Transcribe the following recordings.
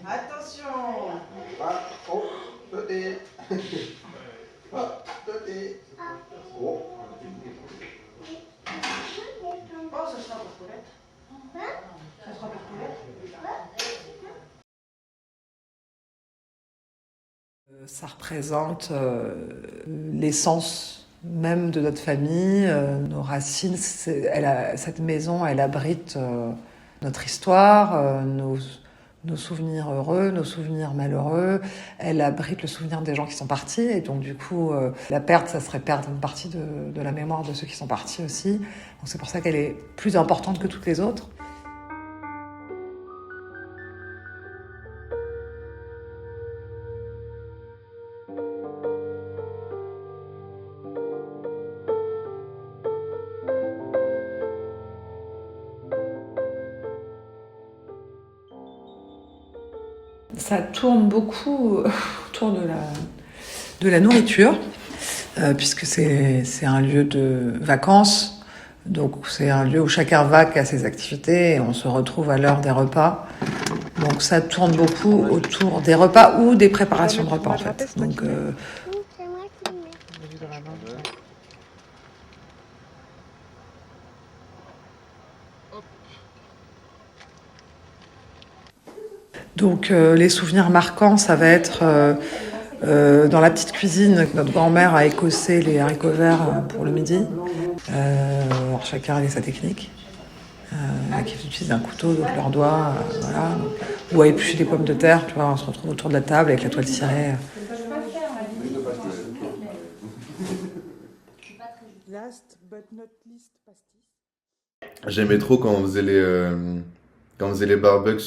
Attention. Ah, oh, petit. Ah, petit. Oh. Oh, ça sera pour Paulette. Ça sera pour Paulette. Ça représente l'essence même de notre famille, nos racines. Cette maison, elle abrite notre histoire, nos souvenirs heureux, nos souvenirs malheureux. Elle abrite le souvenir des gens qui sont partis. Et donc, du coup, la perte, ça serait perdre une partie de la mémoire de ceux qui sont partis aussi. Donc, c'est pour ça qu'elle est plus importante que toutes les autres. Ça tourne beaucoup autour de la nourriture, puisque c'est un lieu de vacances. Donc c'est un lieu où chacun va à ses activités et on se retrouve à l'heure des repas. Donc ça tourne beaucoup autour des repas ou des préparations de repas en fait. Donc, C'est moi qui mets. Donc les souvenirs marquants, ça va être dans la petite cuisine, notre grand-mère a écossé les haricots verts pour le midi. Alors chacun avait sa technique. Qui utilisent un couteau, d'autres leurs doigts, voilà. Ou à éplucher des pommes de terre, tu vois, on se retrouve autour de la table avec la toile cirée. Last but not least, pastis. J'aimais trop quand on faisait les barbecues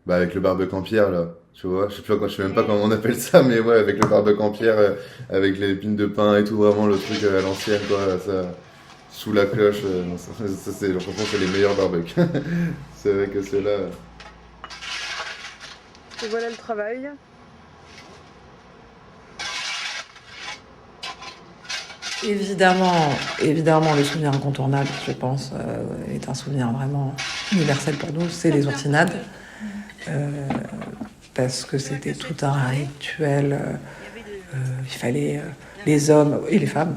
avec le barbecue en pierre là. Tu vois, je sais même pas comment on appelle ça, mais ouais, avec le barbecue en pierre, avec les épines de pain et tout, vraiment le truc à l'ancienne, quoi, ça, sous la cloche, franchement, c'est les meilleurs barbecues. C'est vrai que ceux-là. Et voilà le travail. Évidemment, le souvenir incontournable, je pense, est un souvenir vraiment universel pour nous, c'est les oursinades. Parce que c'était tout un rituel. Il fallait les hommes et les femmes,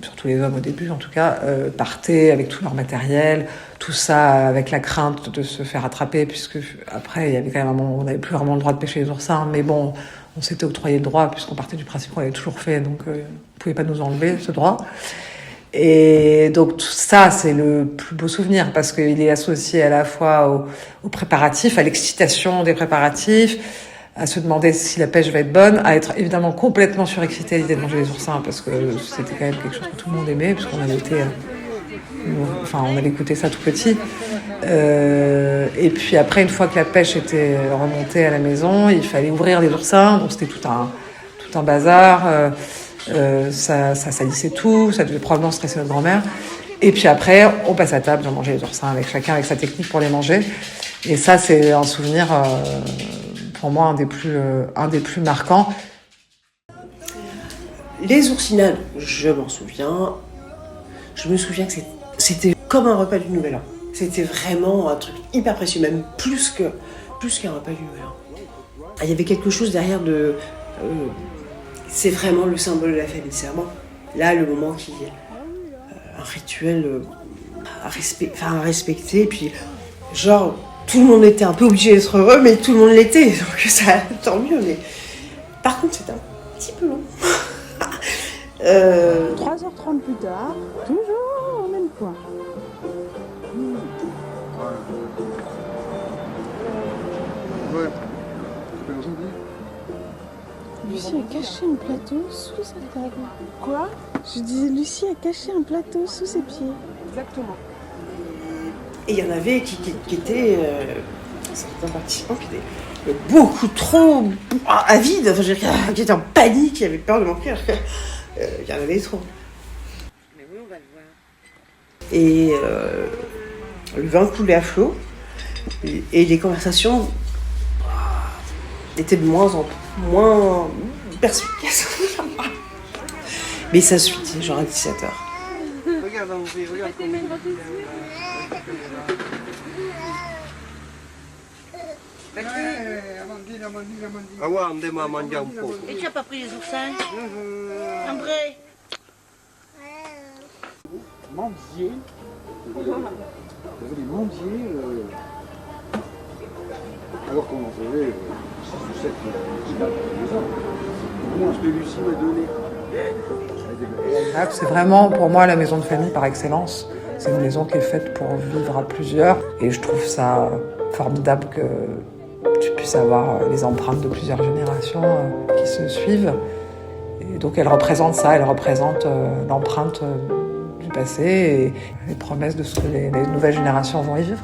surtout les hommes au début en tout cas, partaient avec tout leur matériel, tout ça avec la crainte de se faire attraper, puisque après il y avait quand même un moment où on n'avait plus vraiment le droit de pêcher les oursins, mais bon, on s'était octroyé le droit puisqu'on partait du principe qu'on l'avait toujours fait, donc on ne pouvait pas nous enlever ce droit. Et donc tout ça, c'est le plus beau souvenir parce qu'il est associé à la fois aux préparatifs, à l'excitation des préparatifs, à se demander si la pêche va être bonne, à être évidemment complètement surexcité à l'idée de manger les oursins parce que c'était quand même quelque chose que tout le monde aimait puisqu'on avait été, on avait écouté ça tout petit. Et puis après, une fois que la pêche était remontée à la maison, il fallait ouvrir les oursins, donc c'était tout un bazar. Ça salissait tout, ça devait probablement stresser notre grand-mère. Et puis après, on passe à table, on mangeait les oursins avec chacun avec sa technique pour les manger. Et ça, c'est un souvenir, pour moi, un des plus marquants. Les oursinades, je m'en souviens. Je me souviens que c'était comme un repas du Nouvel An. C'était vraiment un truc hyper précieux, même plus qu'un repas du Nouvel An. Il y avait quelque chose derrière de... c'est vraiment le symbole de la famille, c'est vraiment là le moment qui est un rituel à respecter, puis genre tout le monde était un peu obligé d'être heureux, mais tout le monde l'était, donc ça tant mieux, mais par contre c'était un petit peu long. 3h30 plus tard, toujours au même point. Ouais. Lucie a caché un plateau sous sa table. Quoi? Je disais, Lucie a caché un plateau sous ses pieds. Exactement. Et il y en avait qui étaient certains participants qui étaient beaucoup trop avides, enfin, qui étaient en panique, qui avaient peur de manquer. Il y en avait trop. Mais oui, on va le voir. Et le vin coulait à flot. Et les conversations étaient de moins en moins perspicaces. Mais ça suit, genre à 17h. Regarde, regarde. Et tu as pas pris les oursins André Mendier. Vous avez des mendiers. Alors qu'on en faisait 6 ou 7 qui datent de 2 ans. Comment est-ce que Lucie m'a donné? C'est vraiment pour moi la maison de famille par excellence. C'est une maison qui est faite pour vivre à plusieurs. Et je trouve ça formidable que tu puisses avoir les empreintes de plusieurs générations qui se suivent. Et donc elle représente ça, elle représente l'empreinte du passé et les promesses de ce que les nouvelles générations vont y vivre.